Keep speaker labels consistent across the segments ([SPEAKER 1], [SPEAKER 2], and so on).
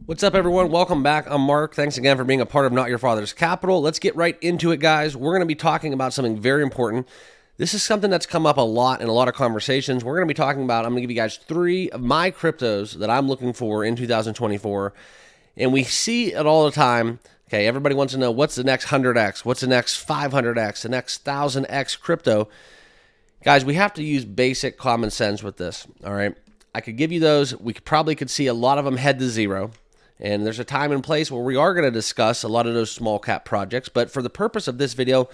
[SPEAKER 1] What's up, everyone? Welcome back. I'm Mark. Thanks again for being a part of Not Your Father's Capital. Let's get right into it, guys. We're going to be talking about something very important. This is something that's come up a lot in a lot of conversations. We're going to be talking about, I'm going to give you guys 3 of my cryptos that I'm looking for in 2024. And we see it all the time. Okay, everybody wants to know what's the next 100x, what's the next 500x, the next 1000x crypto. Guys, we have to use basic common sense with this, all right? I could give you those. We probably could see a lot of them head to zero. And there's a time and place where we are going to discuss a lot of those small cap projects. But for the purpose of this video,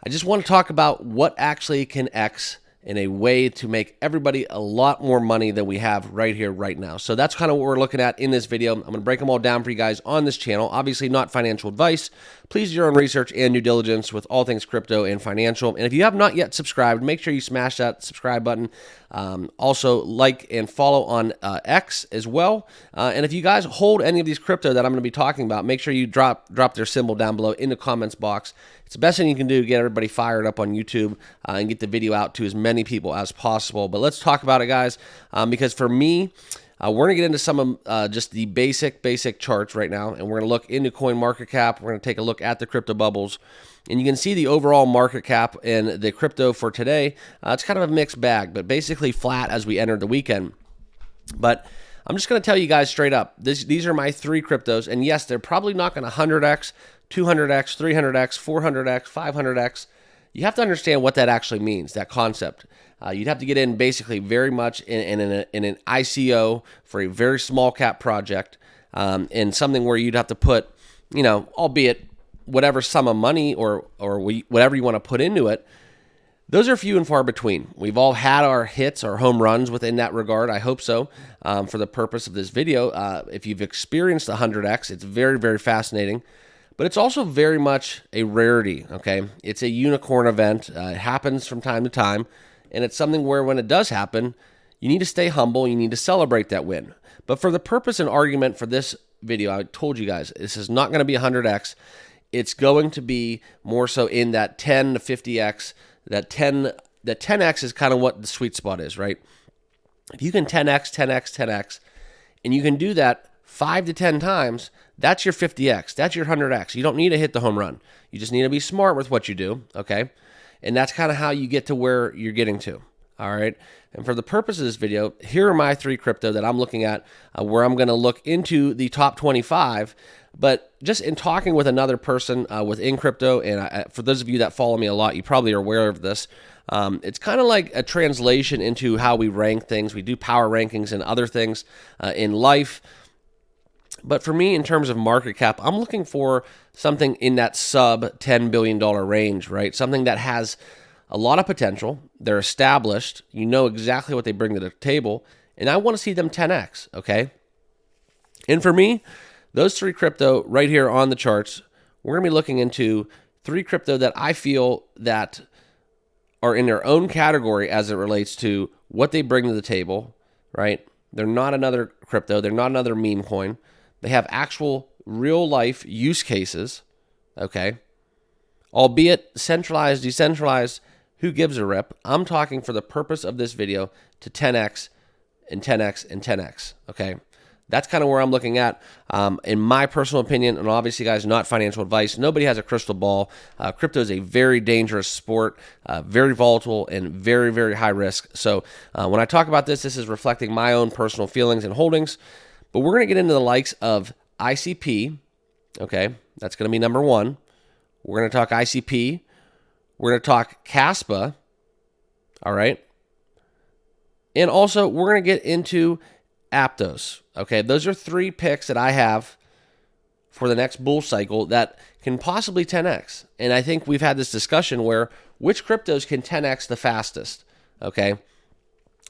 [SPEAKER 1] I just want to talk about what actually can X in a way to make everybody a lot more money than we have right here, right now. So that's kind of what we're looking at in this video. I'm going to break them all down for you guys on this channel. Obviously not financial advice. Please do your own research and due diligence with all things crypto and financial. And if you have not yet subscribed, make sure you smash that subscribe button. Also like and follow on X as well. And if you guys hold any of these crypto that I'm going to be talking about, make sure you drop their symbol down below in the comments box. It's the best thing you can do to get everybody fired up on YouTube and get the video out to as many people as possible. But let's talk about it, guys, because for me, we're going to get into some of just the basic charts right now, and we're going to look into coin market cap. We're going to take a look at the crypto bubbles, and you can see the overall market cap in the crypto for today. It's kind of a mixed bag, but basically flat as we entered the weekend. But I'm just going to tell you guys straight up, these are my 3 cryptos, and yes, they're probably not going to 100x, 200x, 300x, 400x, 500x. You have to understand what that actually means, that concept. You'd have to get in basically very much in an ICO for a very small cap project, and something where you'd have to put, albeit whatever sum of money or whatever you want to put into it. Those are few and far between. We've all had our hits, our home runs within that regard. I hope so. For the purpose of this video, if you've experienced 100x, it's very, very fascinating. But it's also very much a rarity, okay? It's a unicorn event. It happens from time to time. And it's something where when it does happen, you need to stay humble. You need to celebrate that win. But for the purpose and argument for this video, I told you guys, this is not going to be 100x. It's going to be more so in that 10 to 50x. That 10x is kind of what the sweet spot is, right? If you can 10x, 10x, 10x, and you can do that 5 to 10 times, that's your 50x. That's your 100x. You don't need to hit the home run. You just need to be smart with what you do, okay? And that's kind of how you get to where you're getting to, all right? And for the purpose of this video, here are my 3 crypto that I'm looking at where I'm going to look into the top 25. But just in talking with another person within crypto, and for those of you that follow me a lot, you probably are aware of this. It's kind of like a translation into how we rank things. We do power rankings and other things in life. But for me, in terms of market cap, I'm looking for something in that sub $10 billion range, right? Something that has a lot of potential. They're established. You know exactly what they bring to the table. And I want to see them 10x, okay? And for me, those 3 crypto right here on the charts, we're going to be looking into 3 crypto that I feel that are in their own category as it relates to what they bring to the table, right? They're not another crypto. They're not another meme coin. They have actual real-life use cases, okay? Albeit centralized, decentralized, who gives a rip? I'm talking for the purpose of this video to 10x and 10x and 10x, okay? That's kind of where I'm looking at, in my personal opinion, and obviously, guys, not financial advice. Nobody has a crystal ball. Crypto is a very dangerous sport, very volatile, and very, very high risk. So when I talk about this is reflecting my own personal feelings and holdings. But we're going to get into the likes of ICP, okay? That's going to be number 1. We're going to talk ICP. We're going to talk Caspa, all right? And also, we're going to get into Aptos, okay? Those are 3 picks that I have for the next bull cycle that can possibly 10x. And I think we've had this discussion where which cryptos can 10x the fastest, okay?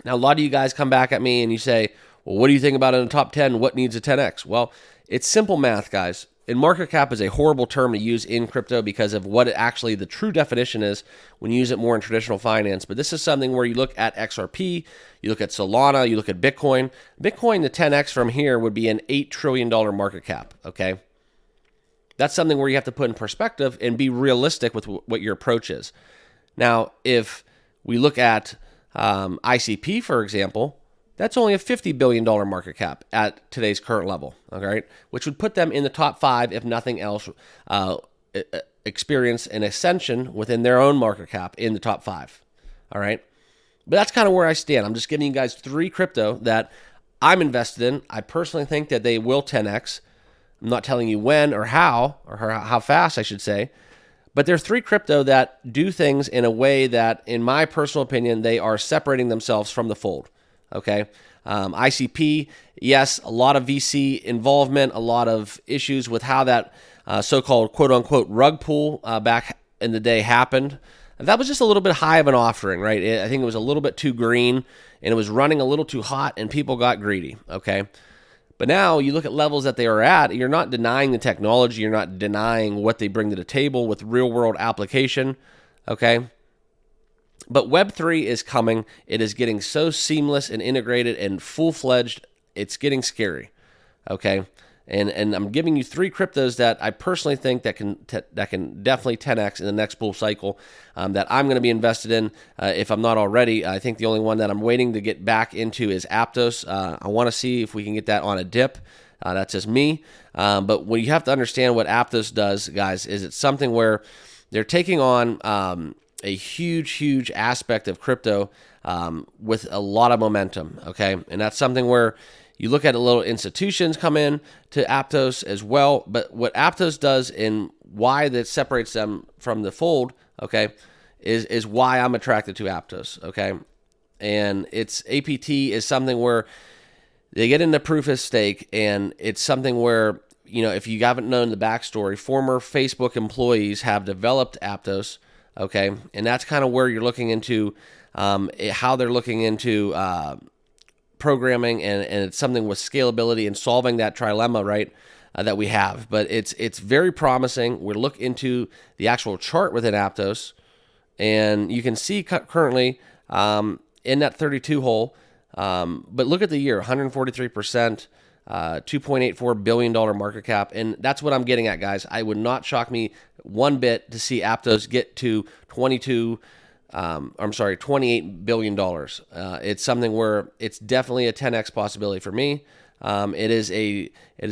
[SPEAKER 1] Now, a lot of you guys come back at me and you say, well, what do you think about in the top 10? What needs a 10x? Well, it's simple math, guys. And market cap is a horrible term to use in crypto because of what actually the true definition is when you use it more in traditional finance. But this is something where you look at XRP, you look at Solana, you look at Bitcoin. Bitcoin, the 10x from here would be an $8 trillion market cap, okay? That's something where you have to put in perspective and be realistic with what your approach is. Now, if we look at ICP, for example, That's only a $50 billion market cap at today's current level, all right? Which would put them in the top 5, if nothing else, experience an ascension within their own market cap in the top 5, all right? But that's kind of where I stand. I'm just giving you guys 3 crypto that I'm invested in. I personally think that they will 10x. I'm not telling you when or how fast, I should say. But there's 3 crypto that do things in a way that, in my personal opinion, they are separating themselves from the fold. Okay, ICP, yes, a lot of VC involvement, a lot of issues with how that so-called quote-unquote rug pull back in the day happened. That was just a little bit high of an offering, right? I think it was a little bit too green, and it was running a little too hot, and people got greedy, okay? But now you look at levels that they are at, you're not denying the technology, you're not denying what they bring to the table with real-world application, okay? But Web3 is coming. It is getting so seamless and integrated and full-fledged, it's getting scary, okay? And I'm giving you 3 cryptos that I personally think that can definitely 10x in the next bull cycle that I'm going to be invested in if I'm not already. I think the only one that I'm waiting to get back into is Aptos. I want to see if we can get that on a dip. That's just me. But what you have to understand what Aptos does, guys, is it's something where they're taking on a huge aspect of crypto with a lot of momentum, okay? And that's something where you look at little institutions come in to Aptos as well, but what Aptos does and why that separates them from the fold, okay, is why I'm attracted to Aptos, okay? And it's APT is something where they get into proof of stake, and it's something where, you know, if you haven't known the backstory, former Facebook employees have developed Aptos, okay, and that's kind of where you're looking into how they're looking into programming, and it's something with scalability and solving that trilemma, right, that we have. But it's very promising. We look into the actual chart within Aptos, and you can see currently in that 32 hole. But look at the year, 143%. $2.84 billion market cap, and that's what I'm getting at, guys. I would not shock me one bit to see Aptos get to $28 billion. It's something where it's definitely a 10x possibility for me. It is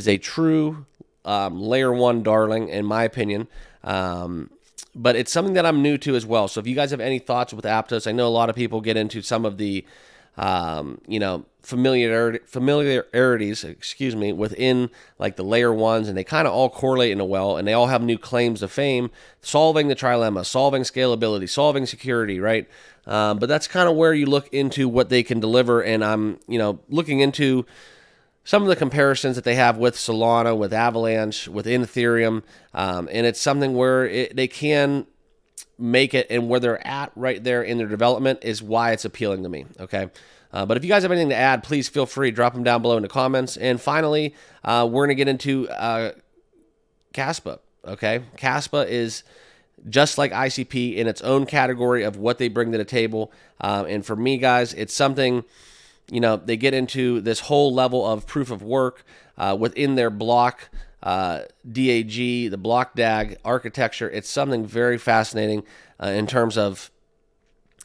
[SPEAKER 1] a true layer 1 darling, in my opinion. But it's something that I'm new to as well. So if you guys have any thoughts with Aptos, I know a lot of people get into some of the familiarities, within like the layer 1s, and they kind of all correlate in a well, and they all have new claims to fame, solving the trilemma, solving scalability, solving security, right? But that's kind of where you look into what they can deliver, and I'm, looking into some of the comparisons that they have with Solana, with Avalanche, within Ethereum, and it's something where they can make it, and where they're at right there in their development is why it's appealing to me, okay? But if you guys have anything to add, please feel free to drop them down below in the comments. And finally, we're going to get into Kaspa, okay? Kaspa is just like ICP in its own category of what they bring to the table. And for me, guys, it's something, they get into this whole level of proof of work within their block DAG, the block DAG architecture. It's something very fascinating in terms of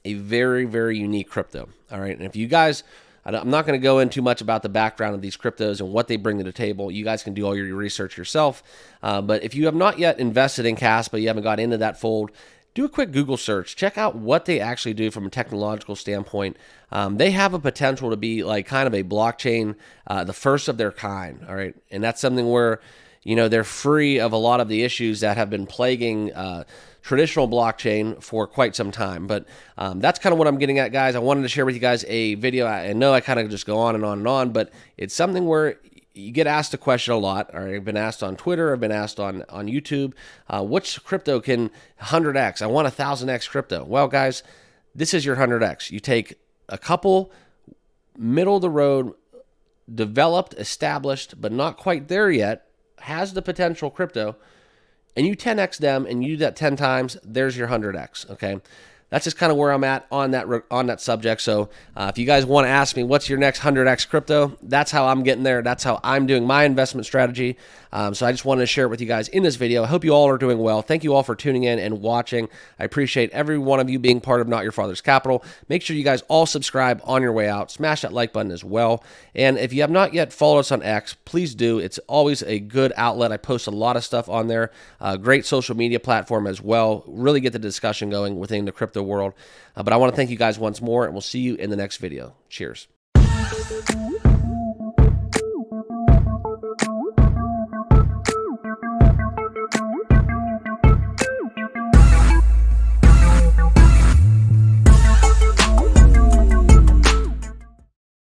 [SPEAKER 1] a very, very unique crypto. All right. And if you guys, I'm not going to go into too much about the background of these cryptos and what they bring to the table. You guys can do all your research yourself. But if you have not yet invested in Kaspa, you haven't got into that fold, do a quick Google search. Check out what they actually do from a technological standpoint. They have a potential to be like kind of a blockchain, the first of their kind. All right. And that's something where, they're free of a lot of the issues that have been plaguing traditional blockchain for quite some time. But that's kind of what I'm getting at, guys. I wanted to share with you guys a video. I know I kind of just go on and on and on, but it's something where you get asked a question a lot. All right, I've been asked on Twitter. I've been asked on YouTube. Which crypto can 100x? I want 1,000x crypto. Well, guys, this is your 100x. You take a couple middle-of-the-road, developed, established, but not quite there yet, has the potential crypto, and you 10x them, and you do that 10 times, there's your 100x, okay? that's just kind of where I'm at on that subject. So if you guys want to ask me what's your next 100x crypto, that's how I'm getting there. That's how I'm doing my investment strategy. So I just wanted to share it with you guys in this video. I hope you all are doing well. Thank you all for tuning in and watching. I appreciate every one of you being part of Not Your Father's Capital. Make sure you guys all subscribe on your way out. Smash that like button as well. And if you have not yet followed us on X, please do. It's always a good outlet. I post a lot of stuff on there. Great social media platform as well. Really get the discussion going within the crypto world. But I want to thank you guys once more, and we'll see you in the next video. Cheers.